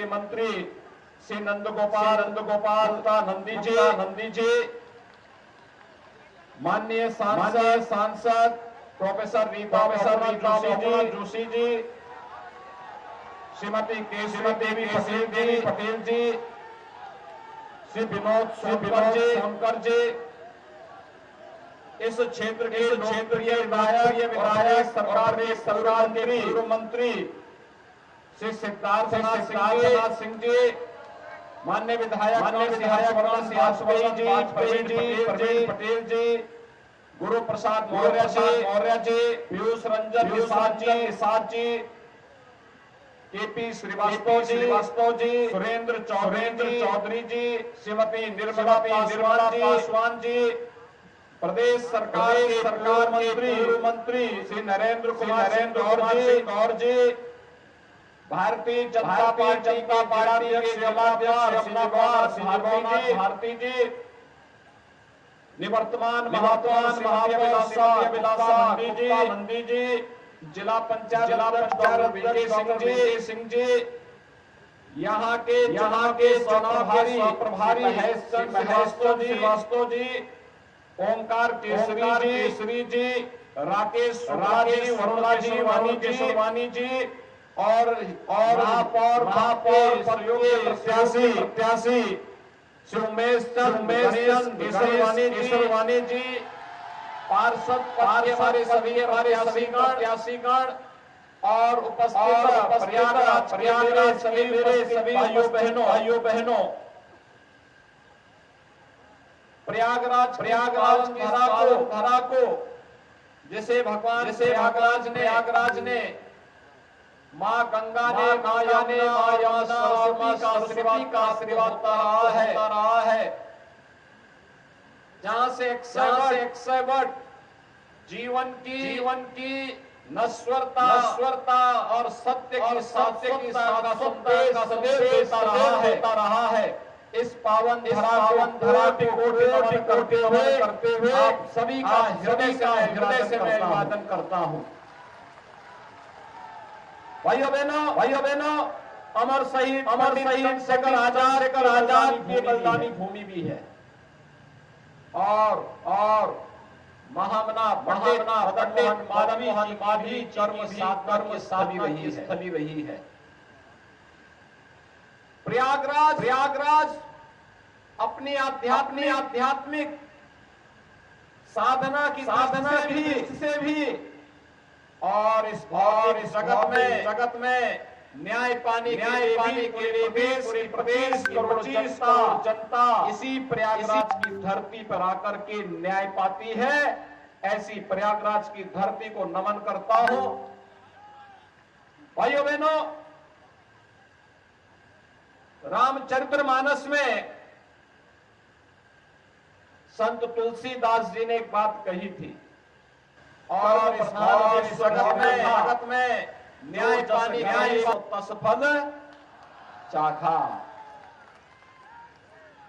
मंत्री श्री नंदगोपाल नंदी जी, माननीय सांसद प्रोफेसर रीता जोशी जी, श्रीमती केशवी देवी पटेल जी, श्री विनोद सोनकर जी, इस क्षेत्र के विधायक सरकार के पूर्व मंत्री श्री सिद्धार्थनाथ सिंह जी, माननीय विधायक प्रवीण पटेल जी, गुरु प्रसाद मौर्य जी, पीयूष रंजन निषाद जी, केपी श्रीवास्तव जी, सुरेंद्र चौधरी जी, श्रीमती निर्मला पासवान जी, प्रदेश सरकार के पूर्व मंत्री श्री नरेंद्र कुमार गौर जी, भारतीय जनता पार्टी के भारती जी, निवर्तमान नंदी जी, जिला पंचायत विजय सिंह जी, यहाँ के प्रभारी महेश श्रीवास्तव जी, ओंकार केसरी जी, राकेश वानी जी, और महापौर प्रत्याशी श्री उमेश केसरवानी जी, पार्षद हमारे सभी प्रत्याशीगण और उपस्थित प्रयागराज सभी भाइयों बहनों, प्रयागराज की धरा को जिसे भगवान प्रयागराज ने माँ गंगा ने माँ यमुना सरस्वती का आशीर्वाद रहा है, जहां से 100 वर्ष जीवन की नश्वरता और सत्य की शाश्वतता का संदेश देता रहा है। इस पावन धरा को करते हुए आप सभी का हृदय से मैं अभिवादन करता हूँ। भाइयों बहनों, अमर शहीद चंद्रशेखर आजाद की बलिदानी भूमि भी है, और महामना पंडित मोहन मालवीय कर्म स्थली रही है। प्रयागराज अपनी आध्यात्मिक साधना की से भी और इस जगत में न्याय पाने के लिए पूरे प्रदेश की जनता इसी प्रयागराज की धरती पर आकर के न्याय पाती है। ऐसी प्रयागराज की धरती को नमन करता हूं। भाइयों बहनों, रामचरितमानस में संत तुलसीदास जी ने एक बात कही थी, और इस जगत में न्याय पाने तसफल चाखा।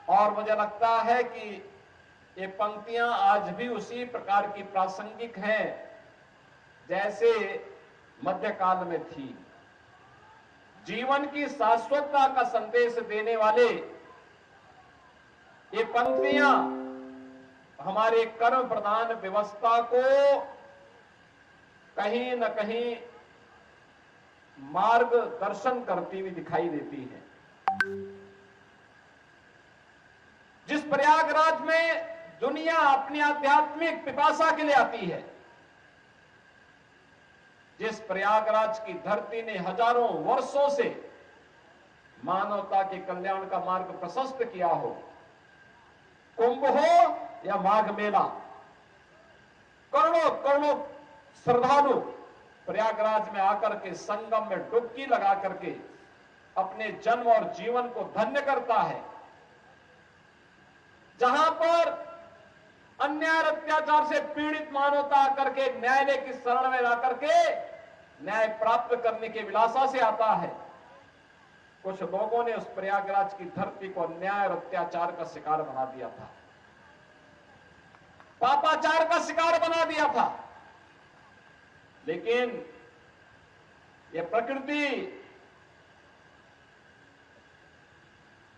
और मुझे लगता है कि ये पंक्तियां आज भी उसी प्रकार की प्रासंगिक हैं जैसे मध्यकाल में थी। जीवन की शाश्वतता का संदेश देने वाले ये पंक्तियां हमारे कर्म प्रधान व्यवस्था को कहीं न कहीं मार्गदर्शन करती हुई दिखाई देती है। जिस प्रयागराज में दुनिया अपनी आध्यात्मिक पिपासा के लिए आती है, जिस प्रयागराज की धरती ने हजारों वर्षों से मानवता के कल्याण का मार्ग प्रशस्त किया हो, कुंभ हो या माघ मेला, करोड़ों श्रद्धालु प्रयागराज में आकर के संगम में डुबकी लगा करके अपने जन्म और जीवन को धन्य करता है। जहां पर अन्याय अत्याचार से पीड़ित मानवता आकर के न्यायालय की शरण में आकर के न्याय प्राप्त करने की विलासा से आता है, कुछ लोगों ने उस प्रयागराज की धरती को अन्याय और अत्याचार का शिकार बना दिया था, पापाचार का शिकार बना दिया था। लेकिन यह प्रकृति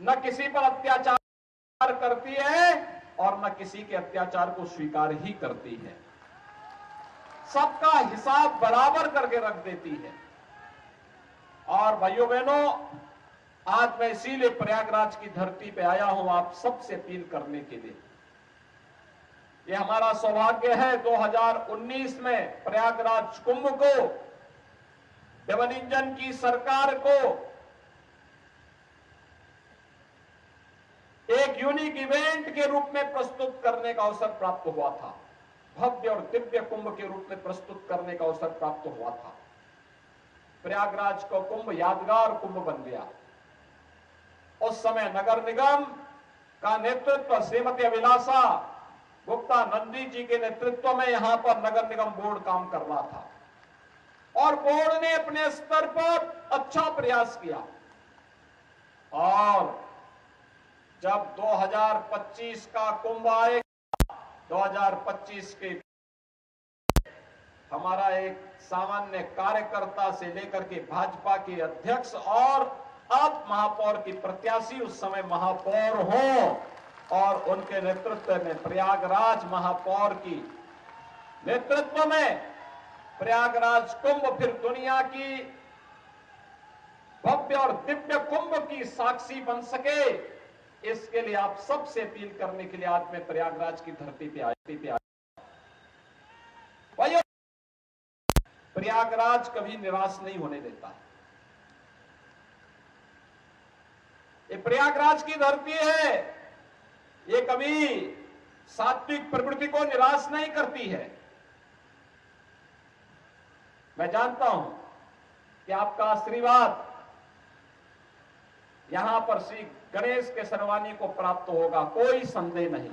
न किसी पर अत्याचार करती है और न किसी के अत्याचार को स्वीकार ही करती है, सबका हिसाब बराबर करके रख देती है। और भाइयों बहनों, आज मैं इसीलिए प्रयागराज की धरती पे आया हूं आप सबसे अपील करने के लिए। ये हमारा सौभाग्य है 2019 में प्रयागराज कुंभ को डबल इंजन की सरकार को एक यूनिक इवेंट के रूप में प्रस्तुत करने का अवसर प्राप्त हुआ था, भव्य और दिव्य कुंभ के रूप में प्रस्तुत करने का अवसर प्राप्त हुआ था। प्रयागराज का कुंभ यादगार कुंभ बन गया। उस समय नगर निगम का नेतृत्व श्रीमती अभिलाषा गुप्ता नंदी जी के नेतृत्व में यहां पर नगर निगम बोर्ड काम कर रहा था और बोर्ड ने अपने स्तर पर अच्छा प्रयास किया। और जब 2025 का कुंभ आएगा, 2025 के हमारा एक सामान्य कार्यकर्ता से लेकर के भाजपा के अध्यक्ष और अब महापौर की प्रत्याशी उस समय महापौर हो और उनके नेतृत्व में प्रयागराज महापौर की नेतृत्व में प्रयागराज कुंभ फिर दुनिया की भव्य और दिव्य कुंभ की साक्षी बन सके, इसके लिए आप सबसे अपील करने के लिए आज मैं प्रयागराज की धरती पे आया। भाइयों, प्रयागराज कभी निराश नहीं होने देता। ये प्रयागराज की धरती है, ये कभी सात्विक प्रवृत्ति को निराश नहीं करती है। मैं जानता हूं कि आपका आशीर्वाद यहां पर श्री गणेश के सरवानी को प्राप्त होगा, कोई संदेह नहीं।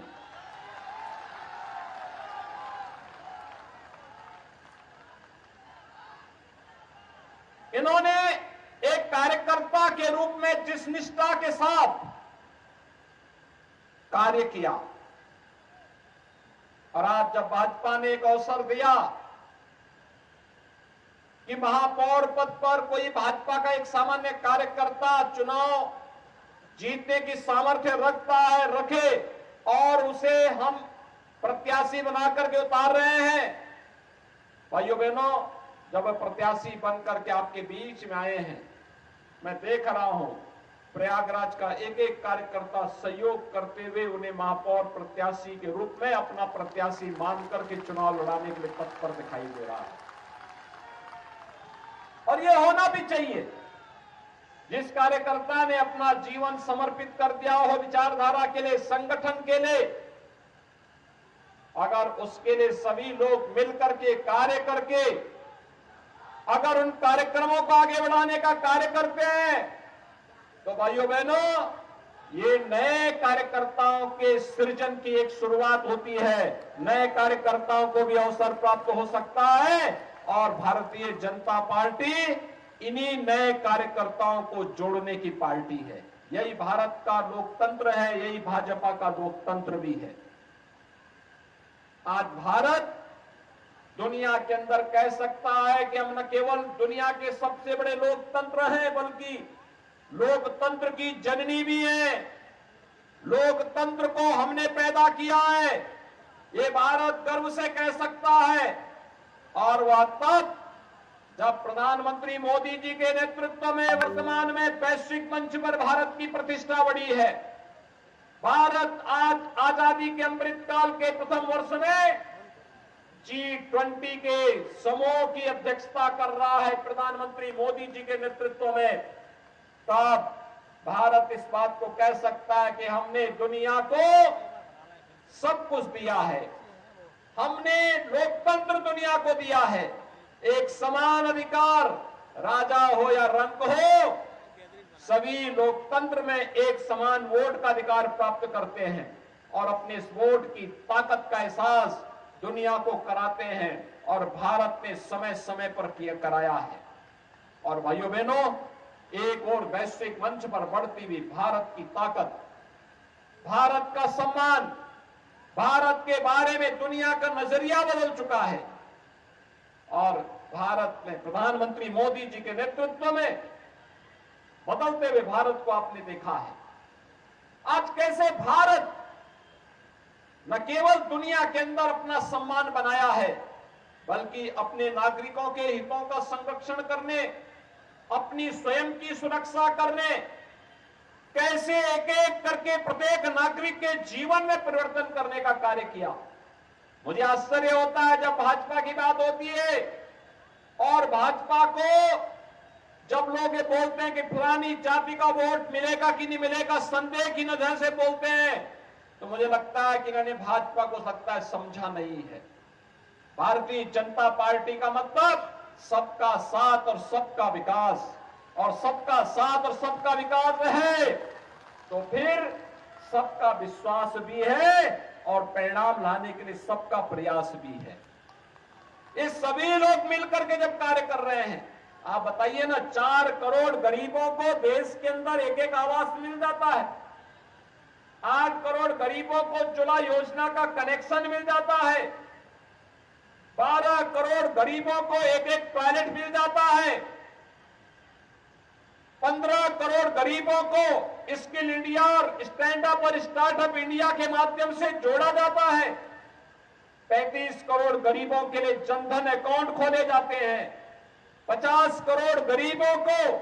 इन्होंने एक कार्यकर्ता के रूप में जिस निष्ठा के साथ कार्य किया और आज जब भाजपा ने एक अवसर दिया कि महापौर पद पर कोई भाजपा का एक सामान्य कार्यकर्ता चुनाव जीतने की सामर्थ्य रखता है, रखे और उसे हम प्रत्याशी बनाकर के उतार रहे हैं। भाइयों बहनों, जब प्रत्याशी बनकर के आपके बीच में आए हैं, मैं देख रहा हूं प्रयागराज का एक एक कार्यकर्ता सहयोग करते हुए उन्हें महापौर प्रत्याशी के रूप में अपना प्रत्याशी मानकर के चुनाव लड़ाने के लिए तत्पर दिखाई दे रहा है। और यह होना भी चाहिए। जिस कार्यकर्ता ने अपना जीवन समर्पित कर दिया हो विचारधारा के लिए, संगठन के लिए, अगर उसके लिए सभी लोग मिलकर के कार्य करके अगर उन कार्यक्रमों को आगे बढ़ाने का कार्य करते हैं तो भाइयों बहनों, ये नए कार्यकर्ताओं के सृजन की एक शुरुआत होती है। नए कार्यकर्ताओं को भी अवसर प्राप्त हो सकता है और भारतीय जनता पार्टी इन्हीं नए कार्यकर्ताओं को जोड़ने की पार्टी है। यही भारत का लोकतंत्र है, यही भाजपा का लोकतंत्र भी है। आज भारत दुनिया के अंदर कह सकता है कि हम न केवल दुनिया के सबसे बड़े लोकतंत्र हैं, बल्कि लोकतंत्र की जननी भी है। लोकतंत्र को हमने पैदा किया है, ये भारत गर्व से कह सकता है। और वह तब जब प्रधानमंत्री मोदी जी के नेतृत्व में वर्तमान में वैश्विक मंच पर भारत की प्रतिष्ठा बढ़ी है। भारत आज आजादी के अमृत काल के प्रथम वर्ष में G20 के समूह की अध्यक्षता कर रहा है प्रधानमंत्री मोदी जी के नेतृत्व में। तब भारत इस बात को कह सकता है कि हमने दुनिया को सब कुछ दिया है, हमने लोकतंत्र दुनिया को दिया है। एक समान अधिकार, राजा हो या रंक हो, सभी लोकतंत्र में एक समान वोट का अधिकार प्राप्त करते हैं और अपने इस वोट की ताकत का एहसास दुनिया को कराते हैं और भारत ने समय समय पर कराया है। और भाइयों बहनों, एक और वैश्विक मंच पर बढ़ती हुई भारत की ताकत, भारत का सम्मान, भारत के बारे में दुनिया का नजरिया बदल चुका है। और भारत में प्रधानमंत्री मोदी जी के नेतृत्व में बदलते हुए भारत को आपने देखा है। आज कैसे भारत न केवल दुनिया के अंदर अपना सम्मान बनाया है, बल्कि अपने नागरिकों के हितों का संरक्षण करने, अपनी स्वयं की सुरक्षा करने, कैसे एक एक करके प्रत्येक नागरिक के जीवन में परिवर्तन करने का कार्य किया। मुझे आश्चर्य होता है जब भाजपा की बात होती है और भाजपा को जब लोग ये बोलते हैं कि फलानी जाति का वोट मिलेगा कि नहीं मिलेगा, संदेह की नजर से बोलते हैं, तो मुझे लगता है कि इन्होंने भाजपा को लगता है समझा नहीं है। भारतीय जनता पार्टी का मतलब सबका साथ और सबका विकास, और सबका साथ और सबका विकास है तो फिर सबका विश्वास भी है और परिणाम लाने के लिए सबका प्रयास भी है। ये सभी लोग मिलकर के जब कार्य कर रहे हैं, आप बताइए ना, 4 करोड़ गरीबों को देश के अंदर एक एक आवास मिल जाता है, 8 करोड़ गरीबों को उज्ज्वला योजना का कनेक्शन मिल जाता है, 12 करोड़ गरीबों को एक एक टॉयलेट मिल जाता है, 15 करोड़ गरीबों को स्किल इंडिया और स्टैंड अप और स्टार्टअप इंडिया के माध्यम से जोड़ा जाता है, 35 करोड़ गरीबों के लिए जनधन अकाउंट खोले जाते हैं, 50 करोड़ गरीबों को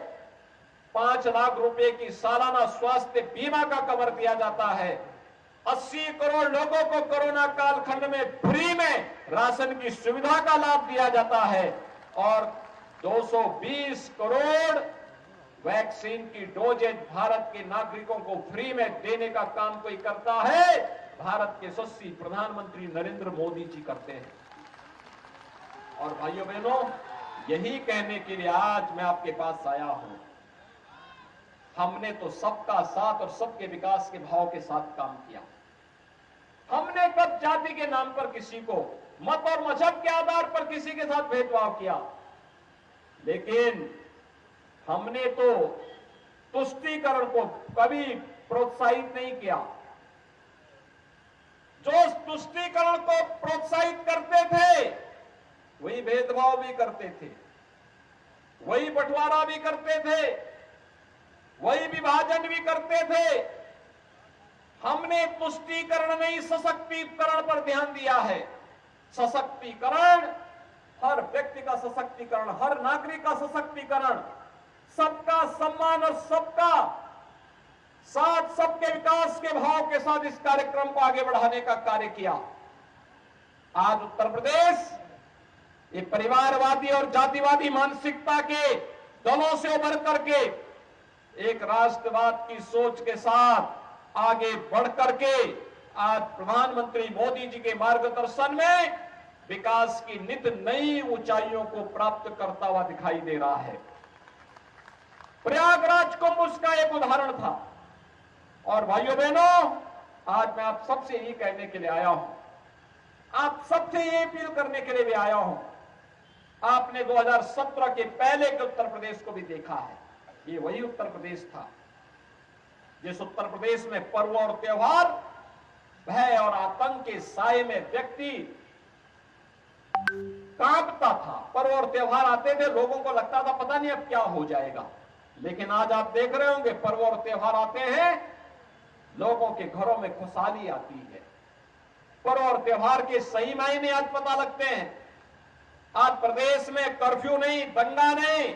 5 लाख रुपए की सालाना स्वास्थ्य बीमा का कवर दिया जाता है, 80 करोड़ लोगों को कोरोना कालखंड में फ्री में राशन की सुविधा का लाभ दिया जाता है, और 220 करोड़ वैक्सीन की डोजेज भारत के नागरिकों को फ्री में देने का काम कोई करता है, भारत के यशस्वी प्रधानमंत्री नरेंद्र मोदी जी करते हैं। और भाइयों बहनों, यही कहने के लिए आज मैं आपके पास आया हूं। हमने तो सबका साथ और सबके विकास के भाव के साथ काम किया। हमने कब जाति के नाम पर किसी को, मत और मजहब के आधार पर किसी के साथ भेदभाव किया? लेकिन हमने तो तुष्टीकरण को कभी प्रोत्साहित नहीं किया। जो तुष्टीकरण को प्रोत्साहित करते थे वही भेदभाव भी करते थे, वही बंटवारा भी करते थे, वही विभाजन भी करते थे। हमने तुष्टीकरण नहीं, सशक्तिकरण पर ध्यान दिया है। सशक्तिकरण, हर व्यक्ति का सशक्तिकरण, हर नागरिक का सशक्तिकरण, सबका सम्मान और सबका साथ, सबके विकास के भाव के साथ इस कार्यक्रम को आगे बढ़ाने का कार्य किया। आज उत्तर प्रदेश ये परिवारवादी और जातिवादी मानसिकता के दलों से उभर करके एक राष्ट्रवाद की सोच के साथ आगे बढ़ करके आज प्रधानमंत्री मोदी जी के मार्गदर्शन में विकास की नित नई ऊंचाइयों को प्राप्त करता हुआ दिखाई दे रहा है। प्रयागराज कुंभ उसका एक उदाहरण था। और भाइयों बहनों, आज मैं आप सबसे यही कहने के लिए आया हूं, आप सबसे ये अपील करने के लिए भी आया हूं। आपने 2017 के पहले के उत्तर प्रदेश को भी देखा है। ये वही उत्तर प्रदेश था जिस उत्तर प्रदेश में पर्व और त्योहार, भय और आतंक के साए में व्यक्ति कांपता था। पर्व और त्योहार आते थे, लोगों को लगता था पता नहीं अब क्या हो जाएगा। लेकिन आज आप देख रहे होंगे, पर्व और त्योहार आते हैं, लोगों के घरों में खुशहाली आती है। पर्व और त्योहार के सही मायने आज पता लगते हैं। आज प्रदेश में कर्फ्यू नहीं, दंगा नहीं,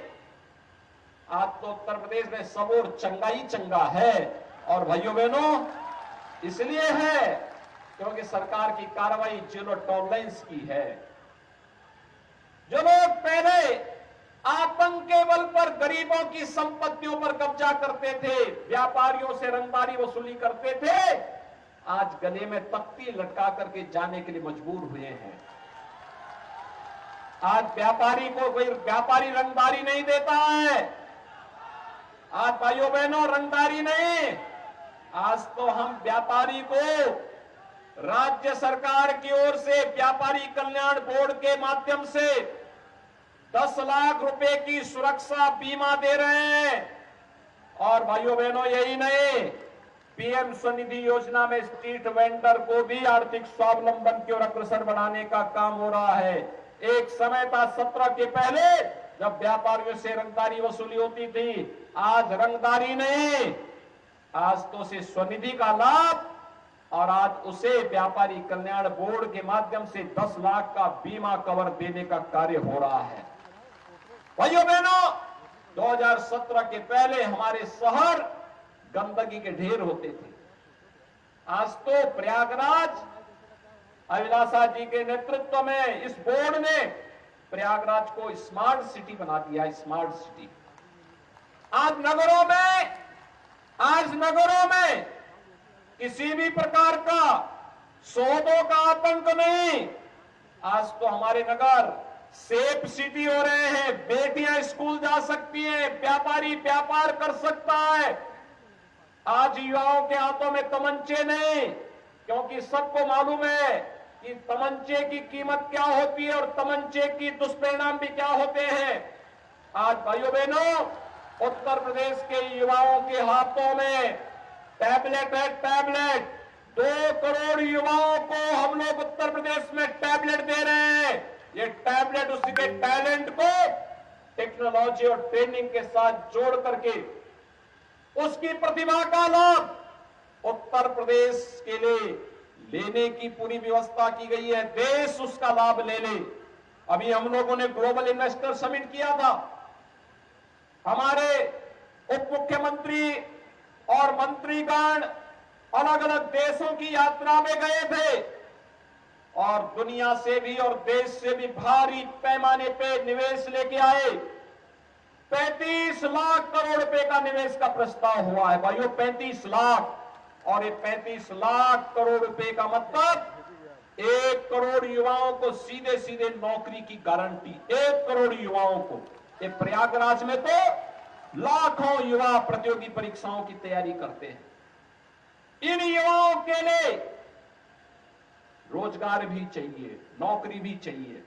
आज तो उत्तर प्रदेश में सब और चंगा ही चंगा है। और भाइयों बहनों, इसलिए है क्योंकि सरकार की कार्रवाई जीरो टॉलरेंस की है। जो लोग पहले आतंक के बल पर गरीबों की संपत्तियों पर कब्जा करते थे, व्यापारियों से रंगदारी वसूली करते थे, आज गले में तख्ती लटका करके जाने के लिए मजबूर हुए हैं। आज व्यापारी को कोई व्यापारी रंगदारी नहीं देता है। आज भाइयों बहनों, रंगदारी नहीं, आज तो हम व्यापारी को राज्य सरकार की ओर से व्यापारी कल्याण बोर्ड के माध्यम से 10 लाख रुपए की सुरक्षा बीमा दे रहे हैं। और भाइयों बहनों, यही नहीं, पीएम स्वनिधि योजना में स्ट्रीट वेंडर को भी आर्थिक स्वावलंबन की ओर अग्रसर बढ़ाने का काम हो रहा है। एक समय था 17 के पहले जब व्यापारियों से रंगदारी वसूली होती थी, आज रंगदारी नहीं, आज तो उसे स्वनिधि का लाभ और आज उसे व्यापारी कल्याण बोर्ड के माध्यम से 10 लाख का बीमा कवर देने का कार्य हो रहा है। भाइयों बहनों, 2017 के पहले हमारे शहर गंदगी के ढेर होते थे। आज तो प्रयागराज अभिलाषा जी के नेतृत्व में इस बोर्ड ने प्रयागराज को स्मार्ट सिटी बना दिया। स्मार्ट सिटी आज नगरों में किसी भी प्रकार का सौदों का आतंक नहीं। आज तो हमारे नगर सेफ सिटी हो रहे हैं। बेटियां स्कूल जा सकती हैं, व्यापारी व्यापार कर सकता है। आज युवाओं के हाथों में तमंचे नहीं, क्योंकि सबको मालूम है कि तमंचे की कीमत क्या होती है और तमंचे की दुष्परिणाम भी क्या होते हैं। आज भाइयों बहनों, उत्तर प्रदेश के युवाओं के हाथों में टैबलेट है। टैबलेट 2 करोड़ युवाओं को हम लोग उत्तर प्रदेश में टैबलेट दे रहे हैं। ये टैबलेट उसके टैलेंट को टेक्नोलॉजी और ट्रेनिंग के साथ जोड़ करके उसकी प्रतिभा का लाभ उत्तर प्रदेश के लिए लेने की पूरी व्यवस्था की गई है। देश उसका लाभ ले ले। अभी हम लोगों ने ग्लोबल इन्वेस्टर समिट किया था। हमारे उप मुख्यमंत्री और मंत्रीगण अलग अलग देशों की यात्रा में गए थे और दुनिया से भी और देश से भी भारी पैमाने पे निवेश लेके आए। 35 लाख करोड़ रुपए का निवेश का प्रस्ताव हुआ है। भाइयों 35 लाख, और ये 35 लाख करोड़ रुपए का मतलब 1 करोड़ युवाओं को सीधे सीधे नौकरी की गारंटी। 1 करोड़ युवाओं को। ये प्रयागराज में तो लाखों युवा प्रतियोगी परीक्षाओं की तैयारी करते हैं। इन युवाओं के लिए रोजगार भी चाहिए, नौकरी भी चाहिए,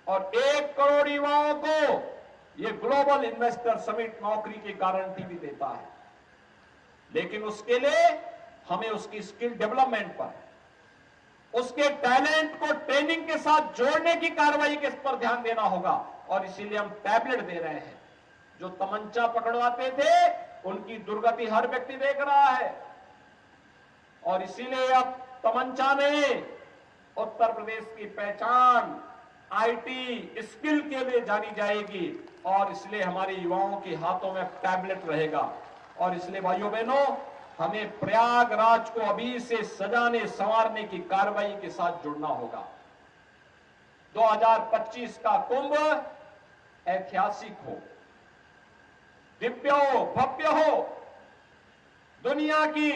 और 1 करोड़ युवाओं को ये ग्लोबल इन्वेस्टर समिट नौकरी की गारंटी भी देता है। लेकिन उसके लिए हमें उसकी स्किल डेवलपमेंट पर, उसके टैलेंट को ट्रेनिंग के साथ जोड़ने की कार्रवाई के पर ध्यान देना होगा। और इसीलिए हम टैबलेट दे रहे हैं। जो तमंचा पकड़वाते थे उनकी दुर्गति हर व्यक्ति देख रहा है, और इसीलिए अब तमंचा नहीं, उत्तर प्रदेश की पहचान आईटी स्किल के लिए जानी जाएगी। और इसलिए हमारे युवाओं के हाथों में टैबलेट रहेगा। और इसलिए भाइयों बहनों, हमें प्रयागराज को अभी से सजाने संवारने की कार्रवाई के साथ जुड़ना होगा। 2025 का कुंभ ऐतिहासिक हो, दिव्य हो, भव्य हो, दुनिया की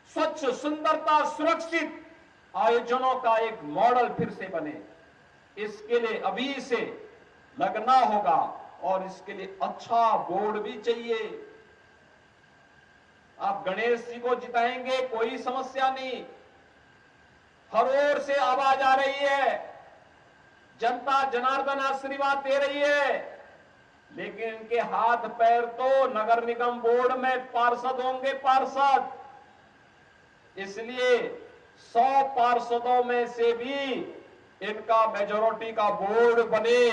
स्वच्छ, सुंदरता, सुरक्षित आयोजनों का एक मॉडल फिर से बने। इसके लिए अभी से लगना होगा, और इसके लिए अच्छा बोर्ड भी चाहिए। आप गणेश जी को जिताएंगे, कोई समस्या नहीं। हर ओर से आवाज आ रही है, जनता जनार्दन आशीर्वाद दे रही है, लेकिन इनके हाथ पैर तो नगर निगम बोर्ड में पार्षद होंगे, पार्षद। इसलिए 100 पार्षदों में से भी इनका मेजॉरिटी का बोर्ड बने,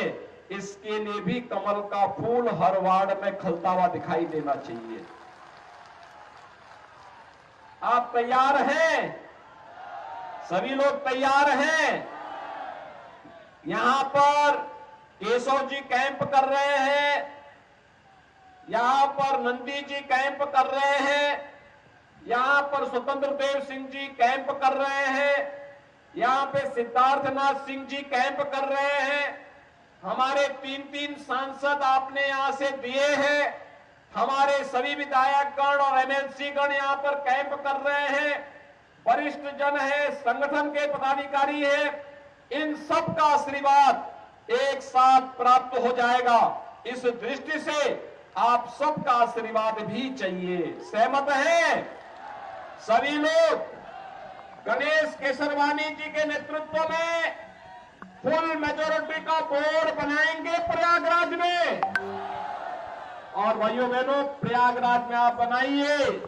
इसके लिए भी कमल का फूल हर वार्ड में खिलता हुआ दिखाई देना चाहिए। आप तैयार हैं? सभी लोग तैयार हैं? यहां पर केशव जी कैंप कर रहे हैं, यहां पर नंदी जी कैंप कर रहे हैं, यहां पर स्वतंत्र देव सिंह जी कैंप कर रहे हैं, यहां पे सिद्धार्थनाथ सिंह जी कैंप कर रहे हैं। हमारे 3 सांसद आपने यहां से दिए हैं। हमारे सभी विधायकगण और एमएलसी गण यहां पर कैंप कर रहे हैं। वरिष्ठ जन है, संगठन के पदाधिकारी है, इन सब का आशीर्वाद एक साथ प्राप्त हो जाएगा। इस दृष्टि से आप सबका आशीर्वाद भी चाहिए। सहमत हैं सभी लोग? गणेश केसरवानी जी के नेतृत्व में फुल मेजॉरिटी का बोर्ड बनाएंगे प्रयागराज में। और भाइयों बहनों, प्रयागराज में आप बनाइए,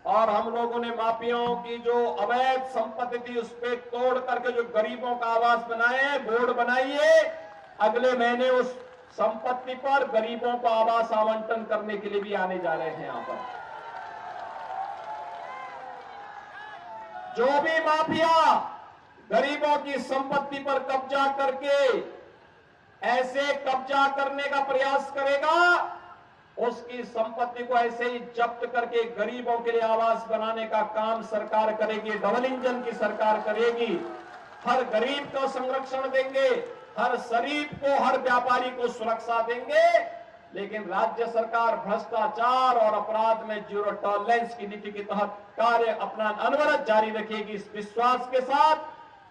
और हम लोगों ने माफियाओं की जो अवैध संपत्ति थी उस पे तोड़ करके जो गरीबों का आवास बनाए, बोर्ड बनाइए। अगले महीने उस संपत्ति पर गरीबों को आवास आवंटन करने के लिए भी आने जा रहे हैं। यहां पर जो भी माफिया गरीबों की संपत्ति पर कब्जा करके ऐसे कब्जा करने का प्रयास करेगा, उसकी संपत्ति को ऐसे ही जब्त करके गरीबों के लिए आवास बनाने का काम सरकार करेगी। डबल इंजन की सरकार करेगी। हर गरीब को संरक्षण देंगे, हर शरीफ को, हर व्यापारी को सुरक्षा देंगे। लेकिन राज्य सरकार भ्रष्टाचार और अपराध में जीरो टॉलरेंस की नीति के तहत कार्य अपना अनवरत जारी रखेगी। इस विश्वास के साथ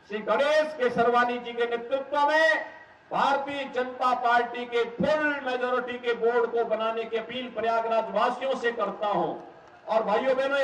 श्री गणेश केसरवानी जी के नेतृत्व में भारतीय जनता पार्टी के फुल मेजोरिटी के बोर्ड को बनाने की अपील प्रयागराज वासियों से करता हूं। और भाइयों बहनों,